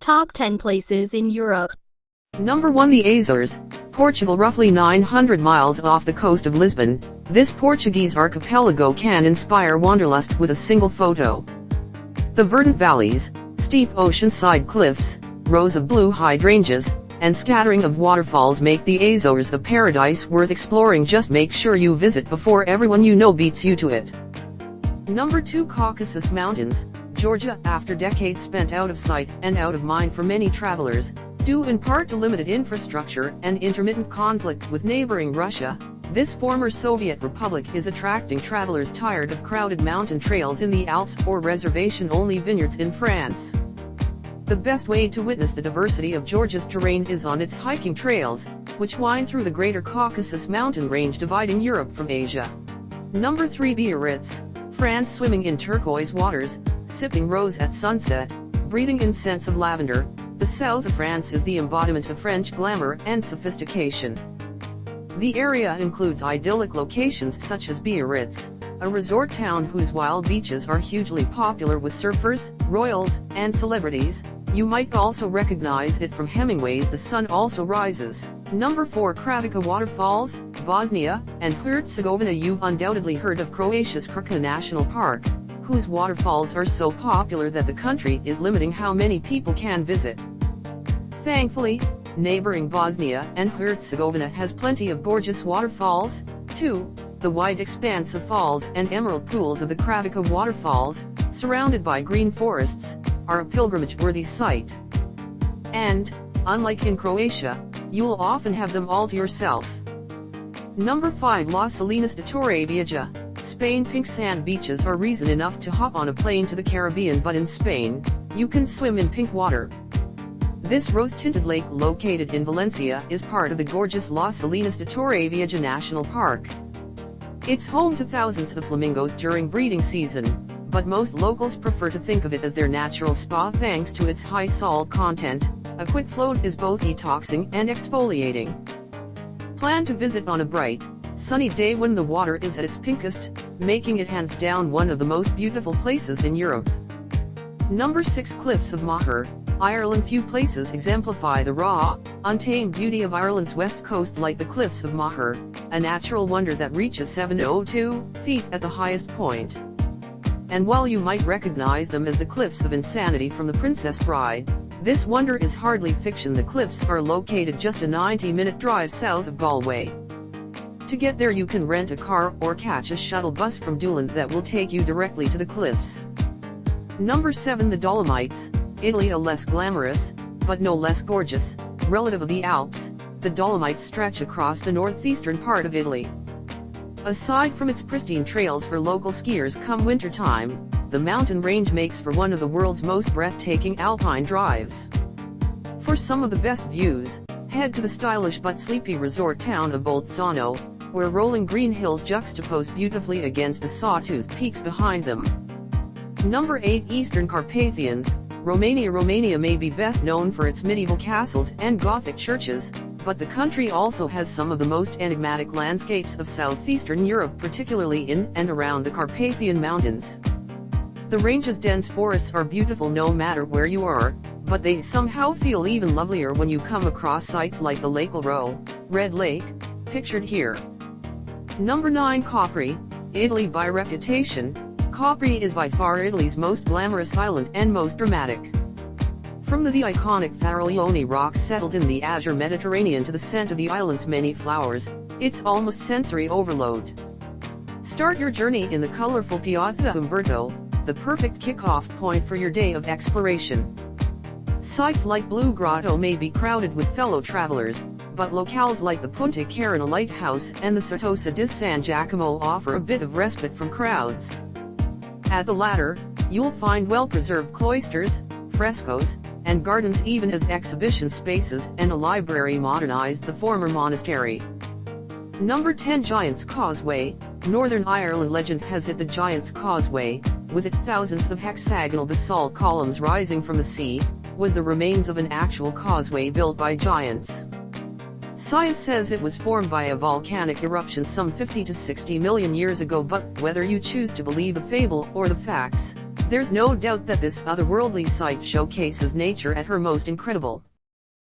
Top 10 places in Europe. Number 1. The Azores, Portugal. Roughly 900 miles off the coast of Lisbon, this Portuguese archipelago can inspire wanderlust with a single photo. The verdant valleys, steep oceanside cliffs, rows of blue hydrangeas, and scattering of waterfalls make the Azores a paradise worth exploring. Just make sure you visit before everyone you know beats you to it. Number 2. Caucasus Mountains, Georgia. After decades spent out of sight and out of mind for many travelers, due in part to limited infrastructure and intermittent conflict with neighboring Russia, this former Soviet republic is attracting travelers tired of crowded mountain trails in the Alps or reservation-only vineyards in France. The best way to witness the diversity of Georgia's terrain is on its hiking trails, which wind through the Greater Caucasus mountain range dividing Europe from Asia. Number 3. Biarritz, France. Swimming in turquoise waters, sipping rose at sunset, breathing in scents of lavender, the south of France is the embodiment of French glamour and sophistication. The area includes idyllic locations such as Biarritz, a resort town whose wild beaches are hugely popular with surfers, royals, and celebrities. You might also recognize it from Hemingway's The Sun Also Rises. Number 4. Kravica Waterfalls, Bosnia and Herzegovina. You've undoubtedly heard of Croatia's Krka National Park, whose waterfalls are so popular that the country is limiting how many people can visit. Thankfully, neighboring Bosnia and Herzegovina has plenty of gorgeous waterfalls, too. The wide expanse of falls and emerald pools of the Kravica Waterfalls, surrounded by green forests, are a pilgrimage-worthy sight. And, unlike in Croatia, you'll often have them all to yourself. Number 5. Las Salinas de Torrevieja, Spain. Pink sand beaches are reason enough to hop on a plane to the Caribbean, but in Spain, you can swim in pink water. This rose-tinted lake located in Valencia is part of the gorgeous Las Salinas de Torrevieja National Park. It's home to thousands of flamingos during breeding season, but most locals prefer to think of it as their natural spa thanks to its high salt content. A quick float is both detoxing and exfoliating. Plan to visit on a bright, sunny day when the water is at its pinkest, making it hands down one of the most beautiful places in Europe. Number 6. Cliffs of Moher, Ireland. Few places exemplify the raw, untamed beauty of Ireland's west coast like the Cliffs of Moher, a natural wonder that reaches 702 feet at the highest point. And while you might recognize them as the Cliffs of Insanity from The Princess Bride, this wonder is hardly fiction. The cliffs are located just a 90-minute drive south of Galway. To get there you can rent a car or catch a shuttle bus from Doolin that will take you directly to the cliffs. Number 7. The Dolomites, Italy. A less glamorous, but no less gorgeous, relative of the Alps, the Dolomites stretch across the northeastern part of Italy. Aside from its pristine trails for local skiers come wintertime, the mountain range makes for one of the world's most breathtaking alpine drives. For some of the best views, head to the stylish but sleepy resort town of Bolzano, where rolling green hills juxtapose beautifully against the sawtooth peaks behind them. Number 8. Eastern Carpathians, Romania. Romania may be best known for its medieval castles and Gothic churches, but the country also has some of the most enigmatic landscapes of southeastern Europe, particularly in and around the Carpathian Mountains. The range's dense forests are beautiful no matter where you are, but they somehow feel even lovelier when you come across sites like the Lake Laro, Red Lake, pictured here. Number 9. Capri, Italy. By reputation, Capri is by far Italy's most glamorous island and most dramatic. From the iconic Faraglioni rocks settled in the azure Mediterranean to the scent of the island's many flowers, it's almost sensory overload. Start your journey in the colorful Piazza Umberto, the perfect kickoff point for your day of exploration. Sites like Blue Grotto may be crowded with fellow travelers, but locales like the Punta Carena Lighthouse and the Certosa di San Giacomo offer a bit of respite from crowds. At the latter, you'll find well-preserved cloisters, frescoes, and gardens, even as exhibition spaces and a library modernized the former monastery. Number 10. Giant's Causeway, Northern Ireland. Legend has it the Giant's Causeway, with its thousands of hexagonal basalt columns rising from the sea, was the remains of an actual causeway built by giants. Science says it was formed by a volcanic eruption some 50 to 60 million years ago, but whether you choose to believe the fable or the facts, There's no doubt that this otherworldly sight showcases nature at her most incredible.